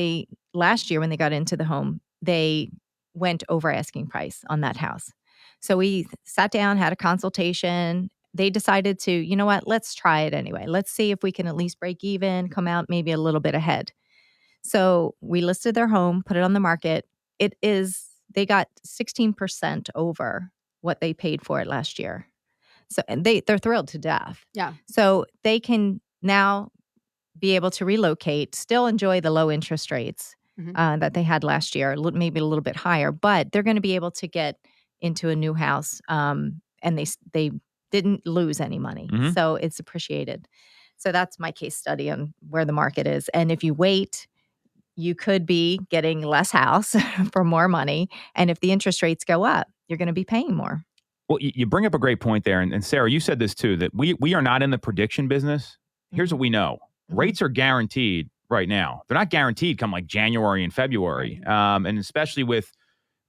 S4: last year when they got into the home, they went over asking price on that house. So we sat down, had a consultation. They decided to, you know what, let's try it anyway. Let's see if we can at least break even, come out maybe a little bit ahead. So we listed their home, put it on the market. They got 16% over what they paid for it last year. So, and they're thrilled to death.
S3: Yeah.
S4: So they can now be able to relocate, still enjoy the low interest rates that they had last year, maybe a little bit higher, but they're going to be able to get into a new house, and they didn't lose any money.
S2: Mm-hmm.
S4: So it's appreciated. So that's my case study on where the market is. And if you wait, you could be getting less house for more money. And if the interest rates go up, you're going to be paying more.
S2: Well, you bring up a great point there. And Sarah, you said this too, that we are not in the prediction business. Here's what we know. Rates are guaranteed right now. They're not guaranteed come like January and February. And especially with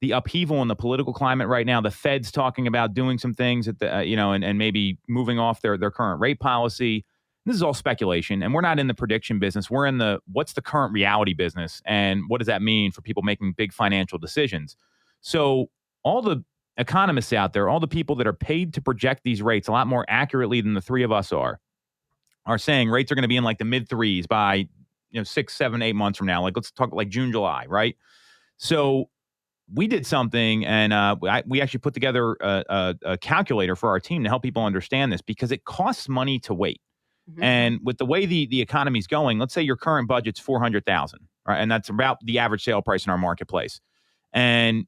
S2: the upheaval in the political climate right now, the Fed's talking about doing some things at the, and maybe moving off their current rate policy. This is all speculation, and we're not in the prediction business. We're in the what's the current reality business, and what does that mean for people making big financial decisions? So all the economists out there, all the people that are paid to project these rates a lot more accurately than the three of us are are saying rates are going to be in like the mid threes by 6, 7, 8 months from now. Like let's talk like June, July, right? So we did something, and we actually put together a calculator for our team to help people understand this because it costs money to wait.
S3: Mm-hmm.
S2: And with the way the economy's going, let's say your current budget's $400,000, right? And that's about the average sale price in our marketplace. And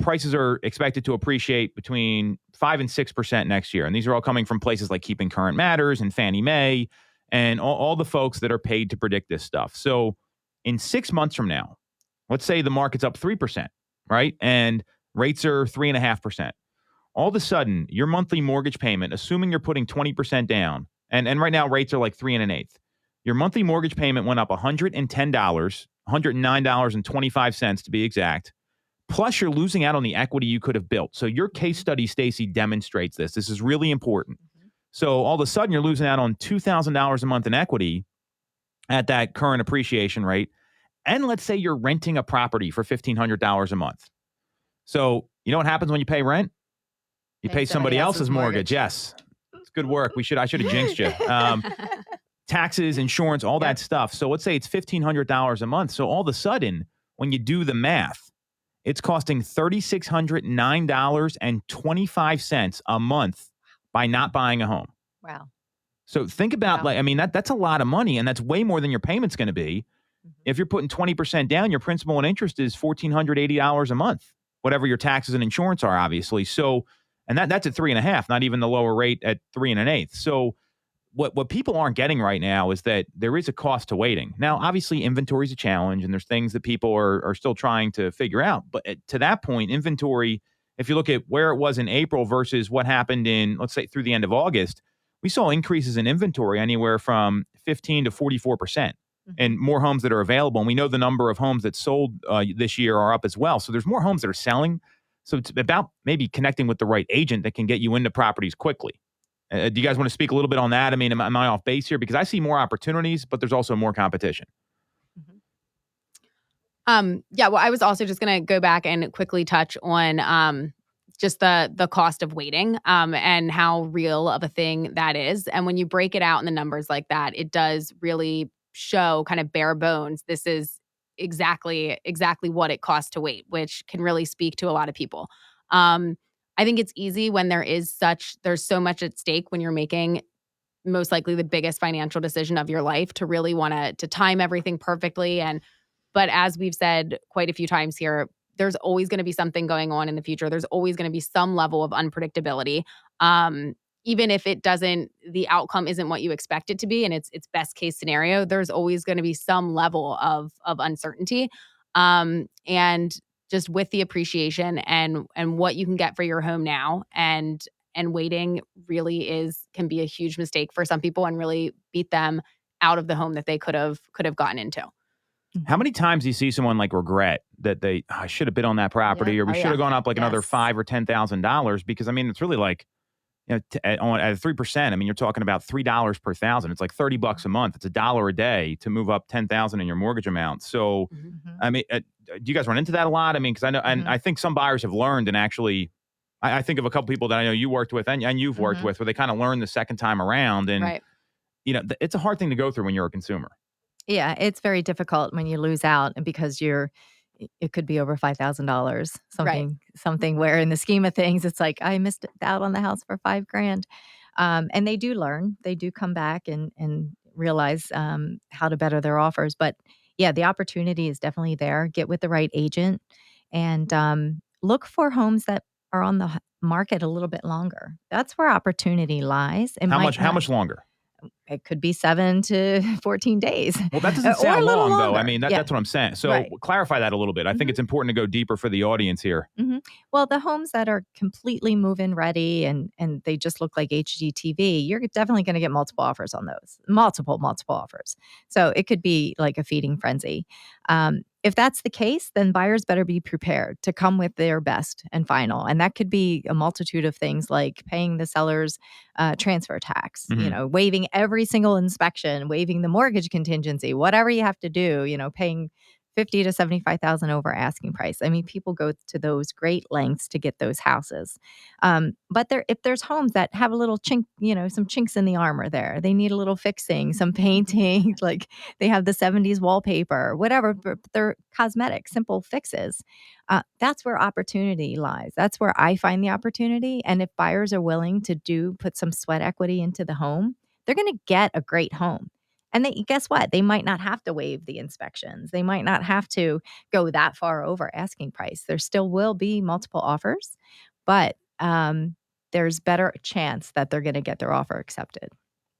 S2: prices are expected to appreciate between 5 and 6% next year. And these are all coming from places like Keeping Current Matters and Fannie Mae and all the folks that are paid to predict this stuff. So in 6 months from now, let's say the market's up 3%, right? And rates are 3.5%. All of a sudden, your monthly mortgage payment, assuming you're putting 20% down, and right now rates are like 3 1/8. Your monthly mortgage payment went up $110, $109.25 to be exact. Plus, you're losing out on the equity you could have built. So your case study, Stacey, demonstrates this. This is really important. So all of a sudden, you're losing out on $2,000 a month in equity at that current appreciation rate. And let's say you're renting a property for $1,500 a month. So you know what happens when you pay rent? You pay somebody else's mortgage. Yes. It's good work. I should have jinxed you. Taxes, insurance, all that stuff. So let's say it's $1,500 a month. So all of a sudden, when you do the math, it's costing $3,609.25 a month by not buying a home.
S4: Wow.
S2: So think about that's a lot of money, and that's way more than your payment's going to be. If you're putting 20% down, your principal and interest is $1,480 a month, whatever your taxes and insurance are, obviously. So, and that's at 3.5, not even the lower rate at 3 1/8. So what people aren't getting right now is that there is a cost to waiting. Now, obviously, inventory is a challenge, and there's things that people are still trying to figure out. But to that point, inventory, if you look at where it was in April versus what happened in, let's say, through the end of August, we saw increases in inventory anywhere from 15 to 44%. And more homes that are available. And we know the number of homes that sold this year are up as well. So there's more homes that are selling. So it's about maybe connecting with the right agent that can get you into properties quickly. Do you guys want to speak a little bit on that? I mean, am I off base here? Because I see more opportunities, but there's also more competition.
S3: Yeah, well, I was also just going to go back and quickly touch on just the cost of waiting and how real of a thing that is. And when you break it out in the numbers like that, it does really show kind of bare bones. This is exactly what it costs to wait, which can really speak to a lot of people. I think it's easy when there's so much at stake when you're making most likely the biggest financial decision of your life to really want to time everything perfectly. But as we've said quite a few times here, there's always going to be something going on in the future. There's always going to be some level of unpredictability. Even if the outcome isn't what you expect it to be and it's best case scenario, there's always going to be some level of uncertainty. And just with the appreciation and what you can get for your home now and waiting really can be a huge mistake for some people and really beat them out of the home that they could have gotten into.
S2: How many times do you see someone like regret that I should have bid on that property or we should have gone up like another $5,000 or $10,000? Because I mean, it's really like, at 3%, I mean, you're talking about $3 per thousand. It's like $30 a month. It's $1 a day to move up $10,000 in your mortgage amount. So, I mean, do you guys run into that a lot? I mean, because I know, and I think some buyers have learned and actually, I think of a couple people that I know you worked with and you've worked with where they kind of learned the second time around. And, it's a hard thing to go through when you're a consumer.
S4: Yeah, it's very difficult when you lose out and because it could be over $5,000, something where in the scheme of things, it's like, I missed out on the house for $5,000. And they do learn, they do come back and realize how to better their offers. But yeah, the opportunity is definitely there. Get with the right agent and look for homes that are on the market a little bit longer. That's where opportunity lies.
S2: How much longer?
S4: It could be 7 to 14 days.
S2: Well, that doesn't sound long, though. I mean, that's what I'm saying. So clarify that a little bit. I think it's important to go deeper for the audience here.
S4: Well, the homes that are completely move-in ready and they just look like HGTV, you're definitely going to get multiple offers on those. Multiple offers. So it could be like a feeding frenzy. If that's the case, then buyers better be prepared to come with their best and final. And that could be a multitude of things like paying the seller's transfer tax, waiving every single inspection, waiving the mortgage contingency, whatever you have to do, paying 50 to 75,000 over asking price. I mean, people go to those great lengths to get those houses. But if there's homes that have a little chink, some chinks in the armor there, they need a little fixing, some painting, like they have the 70s wallpaper, whatever, but they're cosmetic, simple fixes. That's where opportunity lies. That's where I find the opportunity. And if buyers are willing to put some sweat equity into the home, they're going to get a great home. And guess what? They might not have to waive the inspections. They might not have to go that far over asking price. There still will be multiple offers, but there's better chance that they're going to get their offer accepted.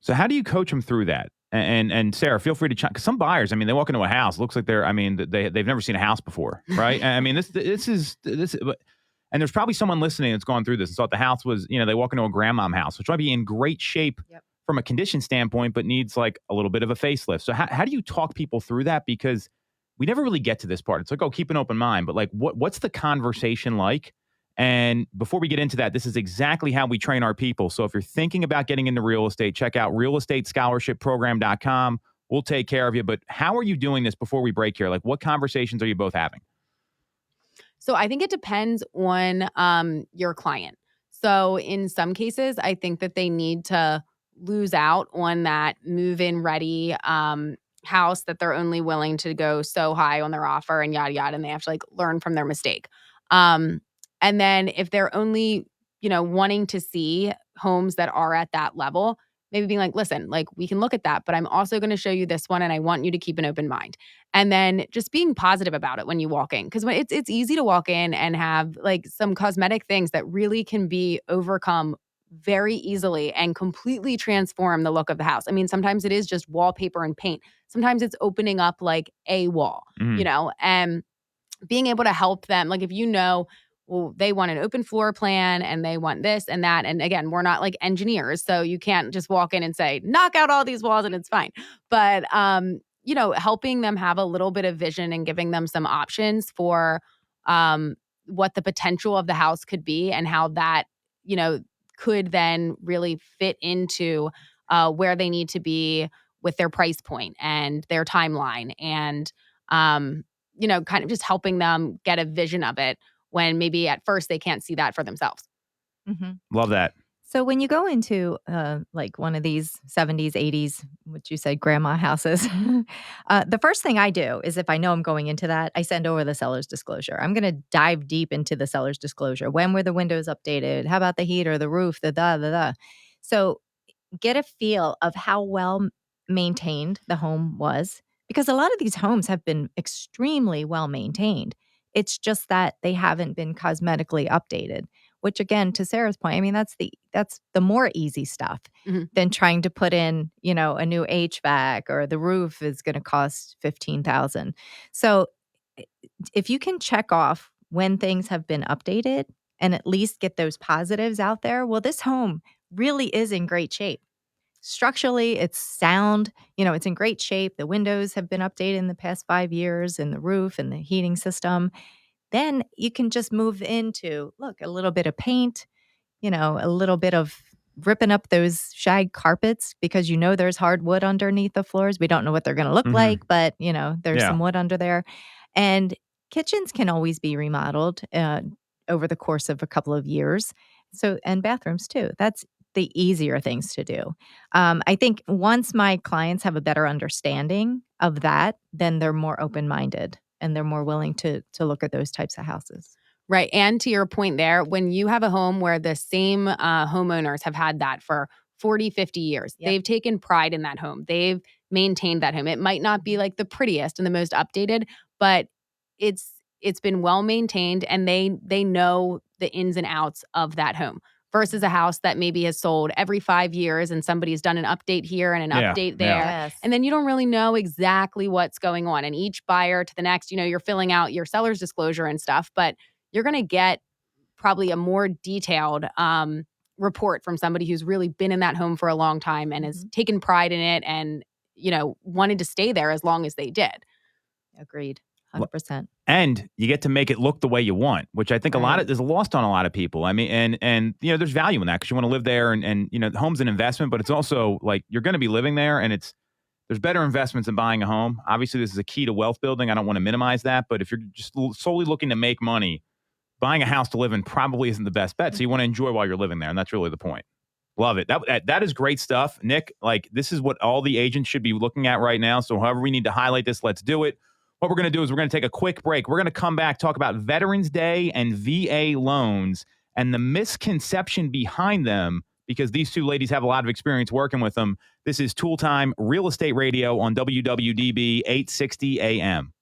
S2: So how do you coach them through that? And Sarah, feel free to chime, because some buyers, I mean, they walk into a house, it looks like they've never seen a house before, right? I mean, this is, and there's probably someone listening that's gone through this and thought the house was, they walk into a grandmom house, which might be in great shape from a condition standpoint, but needs like a little bit of a facelift. So how do you talk people through that? Because we never really get to this part. It's like, oh, keep an open mind, but like, what's the conversation like? And before we get into that, this is exactly how we train our people. So if you're thinking about getting into real estate, check out realestatescholarshipprogram.com. We'll take care of you. But how are you doing this before we break here? Like, what conversations are you both having?
S3: So I think it depends on your client. So in some cases, I think that they need to lose out on that move-in ready house that they're only willing to go so high on their offer and yada, yada, and they have to like learn from their mistake. And then if they're only, wanting to see homes that are at that level, maybe being like, listen, like we can look at that, but I'm also going to show you this one and I want you to keep an open mind. And then just being positive about it when you walk in. Because when it's easy to walk in and have like some cosmetic things that really can be overcome very easily and completely transform the look of the house. I mean, sometimes it is just wallpaper and paint. Sometimes it's opening up like a wall, and being able to help them. Like if well, they want an open floor plan and they want this and that. And again, we're not like engineers, so you can't just walk in and say, knock out all these walls and it's fine. But, helping them have a little bit of vision and giving them some options for what the potential of the house could be and how that, could then really fit into where they need to be with their price point and their timeline and, kind of just helping them get a vision of it when maybe at first they can't see that for themselves.
S4: Mm-hmm.
S2: Love that.
S4: So when you go into like one of these 70s, 80s, what you said, grandma houses, the first thing I do is if I know I'm going into that, I send over the seller's disclosure. I'm going to dive deep into the seller's disclosure. When were the windows updated? How about the heater, the roof, the. So get a feel of how well maintained the home was, because a lot of these homes have been extremely well maintained. It's just that they haven't been cosmetically updated, which again, to Sarah's point, I mean, that's the more easy stuff than trying to put in, a new HVAC, or the roof is going to cost $15,000. So if you can check off when things have been updated and at least get those positives out there, well, this home really is in great shape. Structurally, it's sound, it's in great shape. The windows have been updated in the past 5 years, and the roof and the heating system. Then you can just move into, look, a little bit of paint, a little bit of ripping up those shag carpets, because there's hardwood underneath the floors. We don't know what they're going to look like, but there's some wood under there. And kitchens can always be remodeled over the course of a couple of years. So, and bathrooms too. That's the easier things to do. I think once my clients have a better understanding of that, then they're more open-minded and they're more willing to look at those types of houses.
S3: Right. And to your point there, when you have a home where the same homeowners have had that for 40, 50 years, they've taken pride in that home. They've maintained that home. It might not be like the prettiest and the most updated, but it's been well maintained, and they know the ins and outs of that home. Versus a house that maybe has sold every 5 years and somebody's done an update here and an update there.
S4: Yes.
S3: And then you don't really know exactly what's going on. And each buyer to the next, you're filling out your seller's disclosure and stuff, but you're going to get probably a more detailed report from somebody who's really been in that home for a long time and has taken pride in it and, wanted to stay there as long as they did.
S4: Agreed. 100%.
S2: And you get to make it look the way you want, which I think is lost on a lot of people. I mean, and there's value in that because you want to live there, and the home's an investment, but it's also like you're going to be living there, and it's there's better investments than buying a home. Obviously, this is a key to wealth building. I don't want to minimize that, but if you're just solely looking to make money, buying a house to live in probably isn't the best bet. So you want to enjoy while you're living there, and that's really the point. Love it. That is great stuff. Nick, like, this is what all the agents should be looking at right now. So however we need to highlight this, let's do it. What we're going to do is we're going to take a quick break. We're going to come back, talk about Veterans Day and VA loans and the misconception behind them, because these two ladies have a lot of experience working with them. This is Toole Time Real Estate Radio on WWDB 860 AM.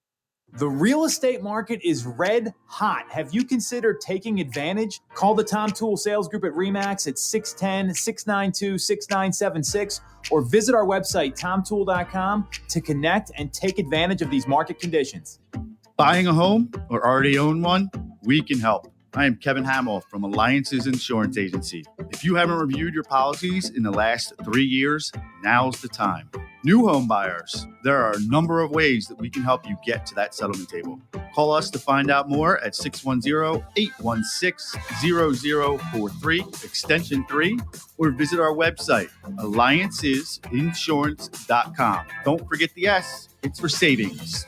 S7: The real estate market is red hot. Have you considered taking advantage? Call the Tom Toole Sales Group at RE/MAX at 610-692-6976 or visit our website, tomtoole.com, to connect and take advantage of these market conditions.
S5: Buying a home or already own one? We can help. I am Kevin Hamill from Alliances Insurance Agency. If you haven't reviewed your policies in the last 3 years, now's the time. New home buyers, there are a number of ways that we can help you get to that settlement table. Call us to find out more at 610-816-0043, extension 3, or visit our website, alliancesinsurance.com. Don't forget the S, it's for savings.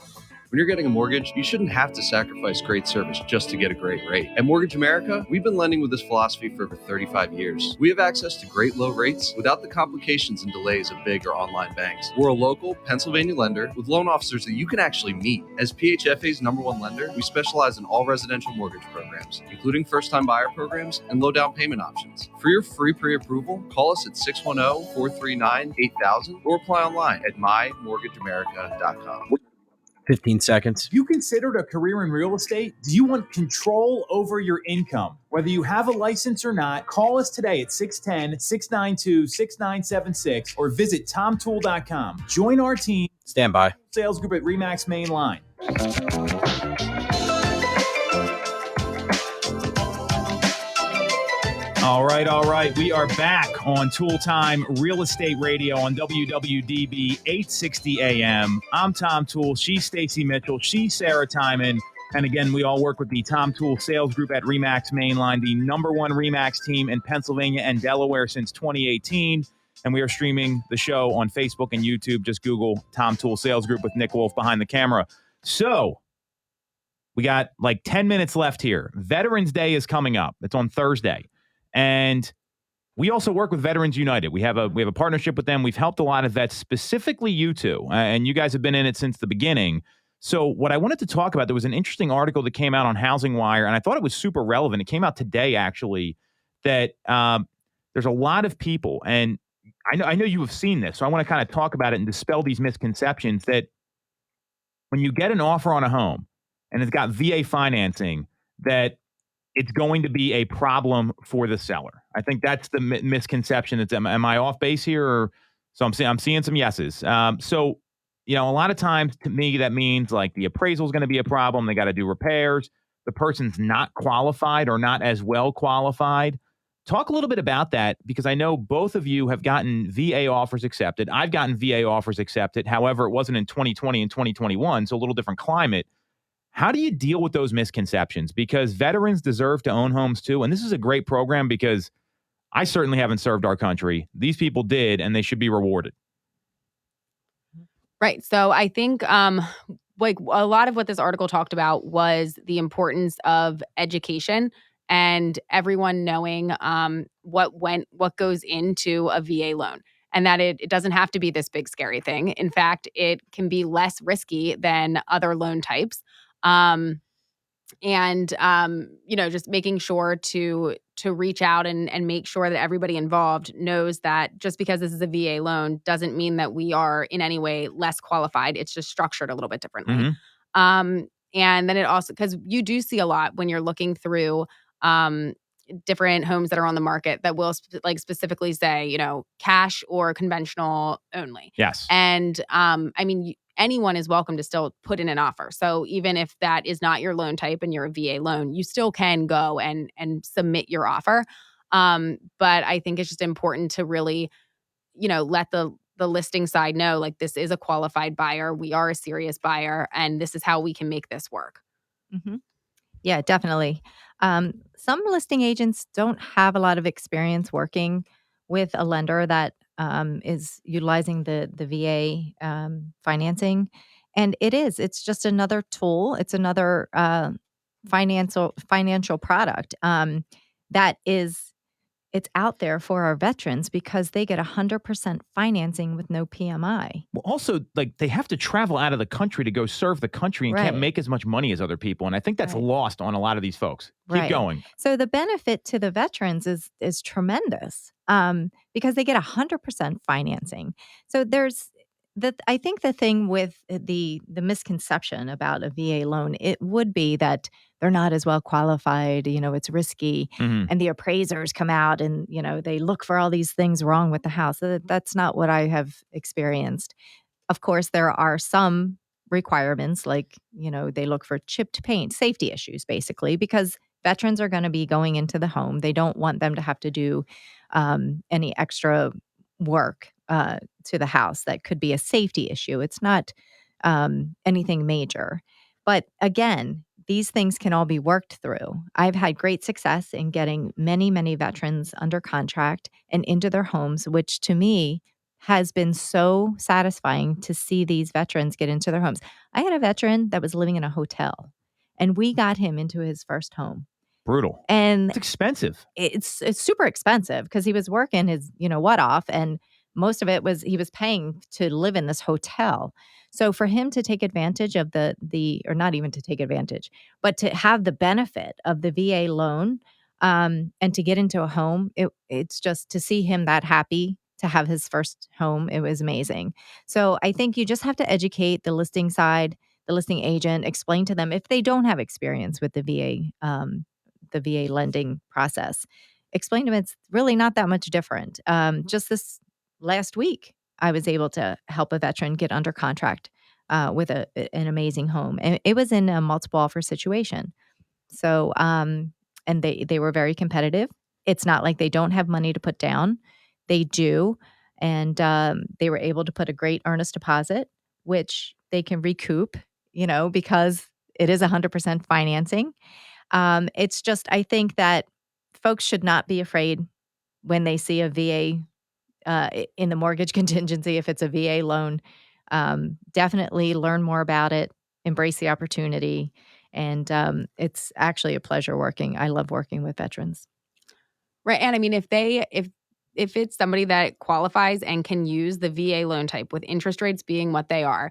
S6: When you're getting a mortgage, you shouldn't have to sacrifice great service just to get a great rate. At Mortgage America, we've been lending with this philosophy for over 35 years. We have access to great low rates without the complications and delays of big or online banks. We're a local Pennsylvania lender with loan officers that you can actually meet. As PHFA's #1 lender, we specialize in all residential mortgage programs, including first-time buyer programs and low down payment options. For your free pre-approval, call us at 610-439-8000 or apply online at mymortgageamerica.com.
S8: 15 seconds.
S7: You considered a career in real estate? Do you want control over your income? Whether you have a license or not, call us today at 610-692-6976 or visit tomtoole.com. Join our team.
S8: Stand by.
S7: Sales Group at RE/MAX Main Line.
S2: All right. We are back on Toole Time Real Estate Radio on WWDB 860 AM. I'm Tom Toole. She's Stacey Mitchell. She's Sarah Tymon. And again, we all work with the Tom Toole Sales Group at RE/MAX Mainline, the #1 RE/MAX team in Pennsylvania and Delaware since 2018. And we are streaming the show on Facebook and YouTube. Just Google Tom Toole Sales Group with Nick Wolf behind the camera. So we got like 10 minutes left here. Veterans Day is coming up. It's on Thursday. And we also work with Veterans United. We have a partnership with them. We've helped a lot of vets, specifically you two, and you guys have been in it since the beginning. So what I wanted to talk about, there was an interesting article that came out on Housing Wire, and I thought it was super relevant. It came out today, actually, that there's a lot of people, and I know you have seen this, so I want to kind of talk about it and dispel these misconceptions that when you get an offer on a home and it's got VA financing, that it's going to be a problem for the seller. I think that's the misconception. Am I off base here? Or so I'm seeing some yeses. So, a lot of times to me, that means like the appraisal is going to be a problem. They got to do repairs. The person's not qualified or not as well qualified. Talk a little bit about that, because I know both of you have gotten VA offers accepted. I've gotten VA offers accepted. However, it wasn't in 2020 and 2021, so a little different climate. How do you deal with those misconceptions? Because veterans deserve to own homes too. And this is a great program because I certainly haven't served our country. These people did, and they should be rewarded.
S3: Right. So I think like a lot of what this article talked about was the importance of education and everyone knowing what goes into a VA loan. And that it doesn't have to be this big scary thing. In fact, it can be less risky than other loan types. Just making sure to reach out and make sure that everybody involved knows that just because this is a VA loan doesn't mean that we are in any way less qualified. It's just structured a little bit differently. Mm-hmm. And then it also, because you do see a lot when you're looking through different homes that are on the market that will specifically say, cash or conventional only.
S2: Yes.
S3: And anyone is welcome to still put in an offer. So even if that is not your loan type and you're a VA loan, you still can go and submit your offer. But I think it's just important to really, let the listing side know, like, this is a qualified buyer. We are a serious buyer, and this is how we can make this work.
S4: Mm-hmm. Yeah, definitely. Some listing agents don't have a lot of experience working with a lender that is utilizing the VA financing. And it's just another tool. It's another financial product that is, it's out there for our veterans because they get 100% financing with no PMI.
S2: Well, also, like, they have to travel out of the country to go serve the country and can't
S4: Right.
S2: make as much money as other people. And I think that's
S4: Right.
S2: lost on a lot of these folks. Keep
S4: Right.
S2: going.
S4: So the benefit to the veterans is tremendous because they get 100% financing. So there's I think the thing with the misconception about a VA loan, it would be that they're not as well qualified. It's risky, and the appraisers come out and they look for all these things wrong with the house. That's not what I have experienced. Of course, there are some requirements like, they look for chipped paint, safety issues, basically, because veterans are going to be going into the home. They don't want them to have to do any extra work to the house that could be a safety issue. It's not anything major. But again, these things can all be worked through. I've had great success in getting many, many veterans under contract and into their homes, which to me has been so satisfying to see these veterans get into their homes. I had a veteran that was living in a hotel, and we got him into his first home.
S2: Brutal.
S4: And
S2: It's expensive.
S4: it's super expensive because he was working his off, and most of it was he was paying to live in this hotel. So for him to take advantage of the or not even to take advantage, but to have the benefit of the VA loan and to get into a home, it's just to see him that happy to have his first home. It was amazing. So I think you just have to educate the listing side, the listing agent, explain to them if they don't have experience with the VA lending process. Explain to them it's really not that much different. Just this last week, I was able to help a veteran get under contract with an amazing home. And it was in a multiple offer situation. So, and they were very competitive. It's not like they don't have money to put down. They do. And they were able to put a great earnest deposit, which they can recoup, because it is 100% financing. It's just, I think that folks should not be afraid when they see a VA in the mortgage contingency, if it's a VA loan. Definitely learn more about it, embrace the opportunity. And it's actually a pleasure working. I love working with veterans.
S3: Right. And I mean, if it's somebody that qualifies and can use the VA loan type with interest rates being what they are,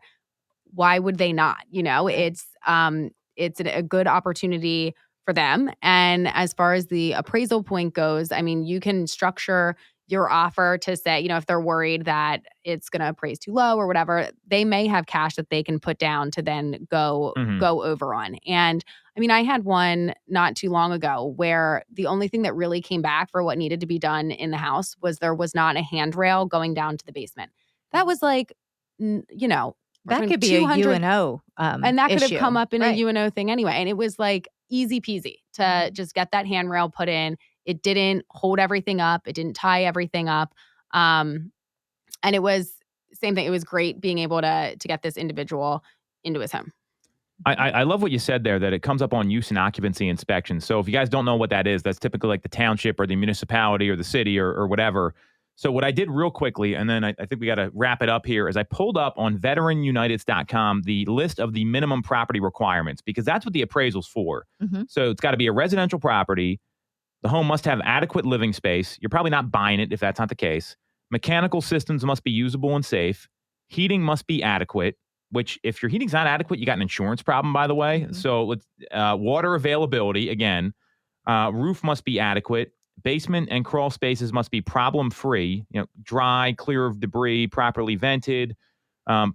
S3: why would they not? It's a good opportunity for them. And as far as the appraisal point goes, I mean, you can structure your offer to say, if they're worried that it's going to appraise too low or whatever, they may have cash that they can put down to then go over on. And I mean, I had one not too long ago where the only thing that really came back for what needed to be done in the house was there was not a handrail going down to the basement. That was like,
S4: that could be a UNO
S3: and that could have come up in
S4: right.
S3: a UNO thing anyway. And it was like easy peasy to just get that handrail put in. It didn't hold everything up. It didn't tie everything up. And it was same thing. It was great being able to get this individual into his home.
S2: I love what you said there, that it comes up on use and occupancy inspection. So if you guys don't know what that is, that's typically like the township or the municipality or the city or whatever. So what I did real quickly, and then I think we got to wrap it up here, is I pulled up on veteranunited.com the list of the minimum property requirements, because that's what the appraisal's for. So it's got to be a residential property. The home must have adequate living space. You're probably not buying it if that's not the case. Mechanical systems must be usable and safe. Heating must be adequate, which if your heating's not adequate, you got an insurance problem, by the way. So water availability, again. Roof must be adequate. Basement and crawl spaces must be problem-free, dry, clear of debris, properly vented.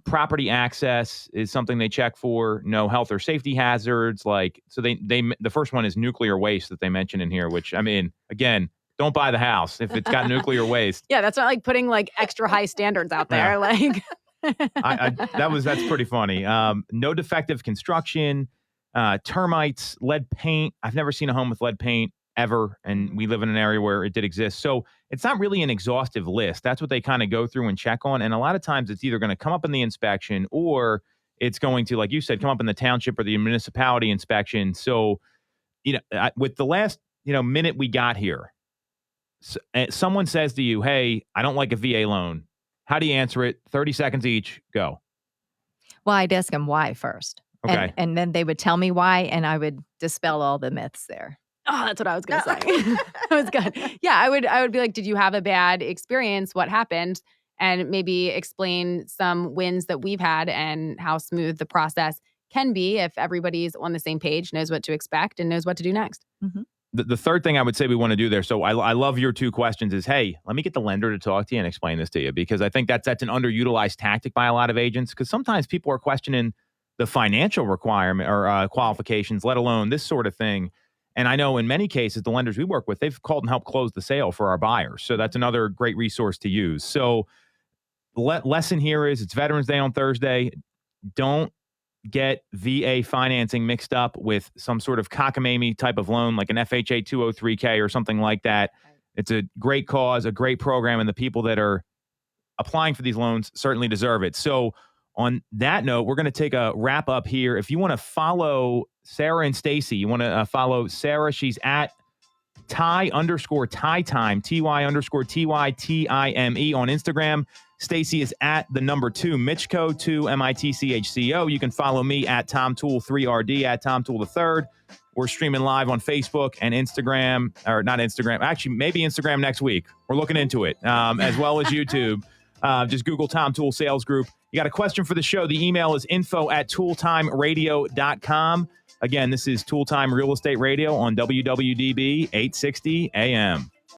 S2: Property access is something they check for. No health or safety hazards. The first one is nuclear waste that they mention in here, which, I mean, again, don't buy the house if it's got nuclear waste.
S3: Yeah, that's not like putting like extra high standards out there. Like
S2: that's pretty funny. No defective construction, termites, lead paint. I've never seen a home with lead paint ever, and we live in an area where it did exist. So it's not really an exhaustive list. That's what they kind of go through and check on. And a lot of times it's either going to come up in the inspection or it's going to, like you said, come up in the township or the municipality inspection. So, with the last, minute we got here, someone says to you, hey, I don't like a VA loan. How do you answer it? 30 seconds each. Go.
S4: Well, I'd ask them why first.
S2: Okay.
S4: And then they would tell me why, and I would dispel all the myths there.
S3: Oh, that's what I was going to say. That was good. Yeah, I would be like, did you have a bad experience? What happened? And maybe explain some wins that we've had and how smooth the process can be if everybody's on the same page, knows what to expect, and knows what to do next.
S4: Mm-hmm.
S2: The third thing I would say we want to do there, so I love your two questions, is, hey, let me get the lender to talk to you and explain this to you, because I think that's an underutilized tactic by a lot of agents, because sometimes people are questioning the financial requirement or qualifications, let alone this sort of thing. And I know in many cases, the lenders we work with, they've called and helped close the sale for our buyers. So that's another great resource to use. So the lesson here is, it's Veterans Day on Thursday. Don't get VA financing mixed up with some sort of cockamamie type of loan, like an FHA 203K or something like that. It's a great cause, a great program, and the people that are applying for these loans certainly deserve it. So on that note, we're going to take a wrap up here. If you want to follow Sarah and Stacey, you want to follow Sarah. She's at Ty_Ty Time, TY_TYTIME on Instagram. Stacey is at the number 2 Mitchco, 2 MITCHCO. You can follow me at Tom Toole 3RD, at Tom Toole III. We're streaming live on Facebook and Instagram, or not Instagram, actually maybe Instagram next week. We're looking into it, as well as YouTube. Just Google Tom Toole Sales Group. You got a question for the show? The email is info@tooletimeradio.com. Again, this is Toole Time Real Estate Radio on WWDB 860 AM.